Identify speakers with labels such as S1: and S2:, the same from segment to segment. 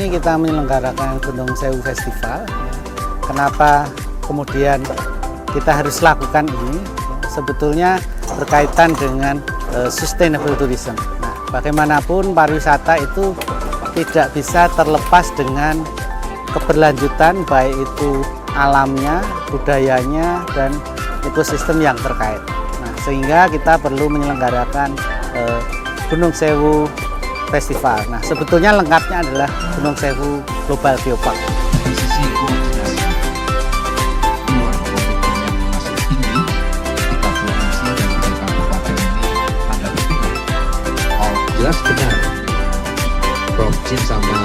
S1: ini kita menyelenggarakan Gunung Sewu Festival. Kenapa kemudian kita harus lakukan ini? Sebetulnya berkaitan dengan sustainable tourism. Nah, bagaimanapun pariwisata itu tidak bisa terlepas dengan keberlanjutan, baik itu alamnya, budayanya, dan ekosistem yang terkait. Nah, sehingga kita perlu menyelenggarakan Gunung Sewu Festival. Nah, sebetulnya lengkapnya adalah Gunung Sewu Global Geopark.
S2: Dari sisi koordinasi, luar komitmen yang masih tinggi, ketika provinsi dan ketika kabupaten ini ada berpikir. Oh, jelas benar, Prof. Jin sama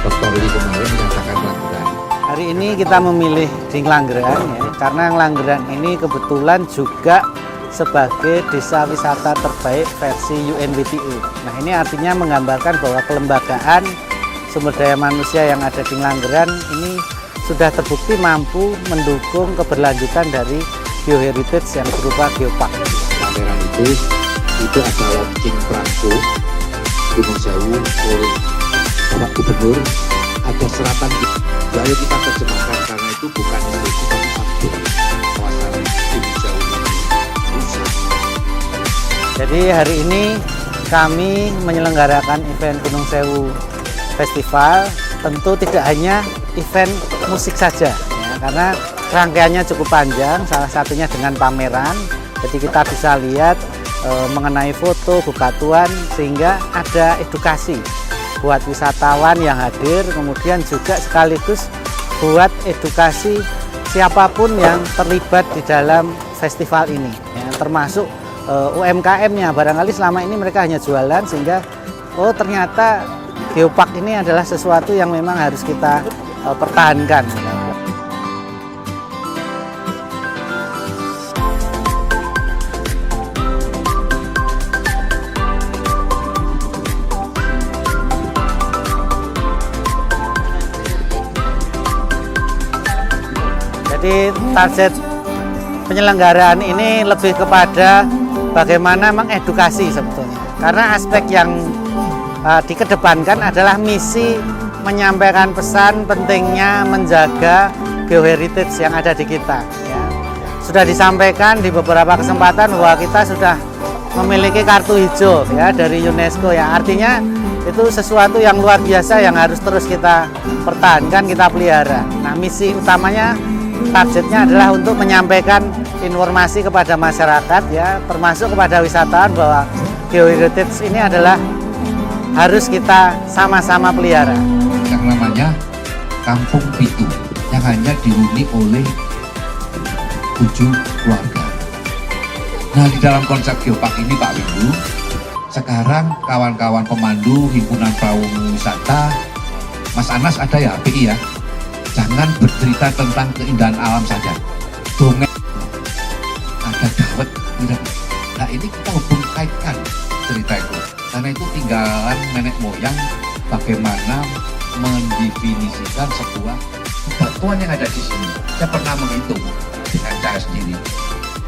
S2: Dr. Lee kemarin menyatakan Langgeran.
S1: Hari ini kita memilih di Langgeran, ya, karena Langgeran ini kebetulan juga sebagai desa wisata terbaik versi UNWTO. Nah, ini artinya menggambarkan bahwa kelembagaan sumber daya manusia yang ada di Langgeran ini sudah terbukti mampu mendukung keberlanjutan dari bioheritage yang berupa geopark.
S2: Langgeran itu ada launching Prangko Gunung Sewu oleh Bapak Gubernur, ada seratan. Ayo kita terjemahkan karena itu bukan Indonesia tapi satu kawasan Gunung Sewu.
S1: Jadi hari ini kami menyelenggarakan event Gunung Sewu Festival. Tentu tidak hanya event musik saja, ya, karena rangkaiannya cukup panjang. Salah satunya dengan pameran. Jadi kita bisa lihat mengenai foto, bebatuan, sehingga ada edukasi buat wisatawan yang hadir. Kemudian juga sekaligus buat edukasi siapapun yang terlibat di dalam festival ini, ya, termasuk UMKM-nya. Barangkali selama ini mereka hanya jualan, sehingga oh ternyata geopark ini adalah sesuatu yang memang harus kita pertahankan. Jadi target penyelenggaraan ini lebih kepada bagaimana mengedukasi sebetulnya, karena aspek yang dikedepankan adalah misi menyampaikan pesan pentingnya menjaga geoheritage yang ada di kita, ya. Sudah disampaikan di beberapa kesempatan bahwa kita sudah memiliki kartu hijau, ya, dari UNESCO, ya, artinya itu sesuatu yang luar biasa yang harus terus kita pertahankan, kita pelihara. Nah, misi utamanya, targetnya adalah untuk menyampaikan informasi kepada masyarakat, ya, termasuk kepada wisatawan, bahwa geoheritage ini adalah harus kita sama-sama pelihara.
S2: Yang namanya Kampung Pitu yang hanya dihuni oleh 7 keluarga. Nah, di dalam konsep geopark ini Pak Windu, sekarang kawan-kawan pemandu himpunan pariwisata, Mas Anas ada ya, PI ya, jangan bercerita tentang keindahan alam saja. Dongeng ada dawet, nah ini kita hubung kaitkan cerita itu, karena itu tinggalan nenek moyang bagaimana mendefinisikan sebuah batuan yang ada di sini. Saya pernah menghitung dengan cara sendiri.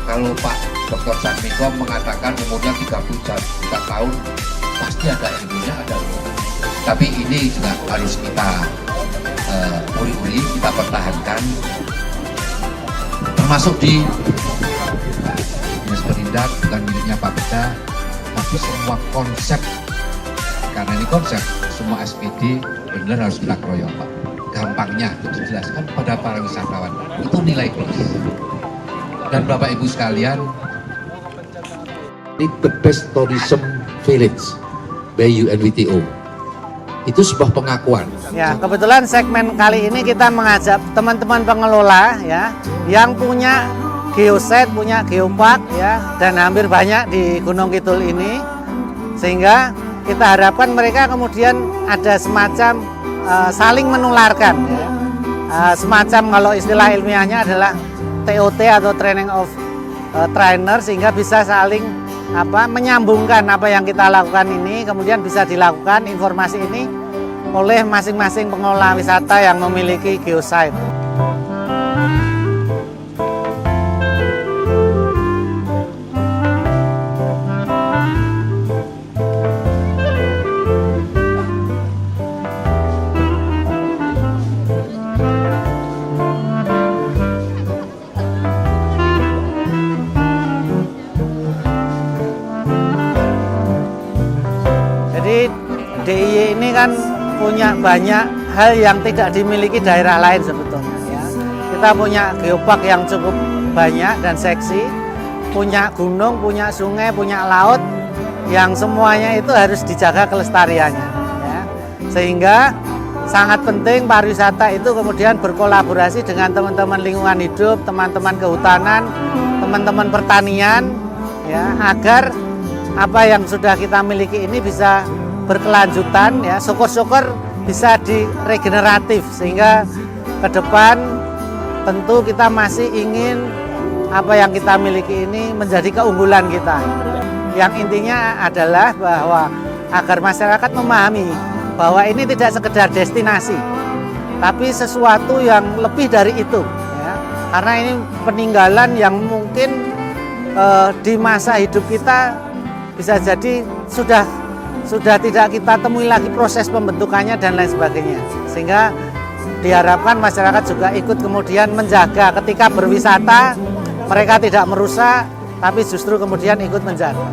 S2: Kalau Pak Dr. Sanmiko mengatakan umurnya 34 tahun, pasti ada ilmunya, ada ilmunya. Tapi ini juga harus kita uri-uri, kita pertahankan, termasuk di Dinas Perindak, bukan miliknya Pak Beda, tapi semua konsep, karena ini konsep, semua SPD benar harus kita keroyok Pak. Gampangnya itu dijelaskan pada para wisatawan, itu nilai plus. Dan Bapak Ibu sekalian, ini the best tourism village by UNWTO. Itu sebuah pengakuan.
S1: Ya, kebetulan segmen kali ini kita mengajak teman-teman pengelola, ya, yang punya geoset, punya geopark, ya, dan hampir banyak di Gunung Kidul ini, sehingga kita harapkan mereka kemudian ada semacam saling menularkan, ya. Semacam kalau istilah ilmiahnya adalah TOT atau Training of Trainer, sehingga bisa saling menyambungkan apa yang kita lakukan ini, kemudian bisa dilakukan informasi ini oleh masing-masing pengelola wisata yang memiliki geosite. DIY ini kan punya banyak hal yang tidak dimiliki daerah lain sebetulnya ya. Kita punya geopark yang cukup banyak dan seksi, punya gunung, punya sungai, punya laut, yang semuanya itu harus dijaga kelestariannya ya. Sehingga sangat penting pariwisata itu kemudian berkolaborasi dengan teman-teman lingkungan hidup, teman-teman kehutanan, teman-teman pertanian ya, agar apa yang sudah kita miliki ini bisa berkelanjutan ya, syukur-syukur bisa diregeneratif, sehingga ke depan tentu kita masih ingin apa yang kita miliki ini menjadi keunggulan kita. Yang intinya adalah bahwa agar masyarakat memahami bahwa ini tidak sekedar destinasi, tapi sesuatu yang lebih dari itu ya. Karena ini peninggalan yang mungkin di masa hidup kita bisa jadi sudah tidak kita temui lagi proses pembentukannya dan lain sebagainya, sehingga diharapkan masyarakat juga ikut kemudian menjaga ketika berwisata, mereka tidak merusak tapi justru kemudian ikut menjaga.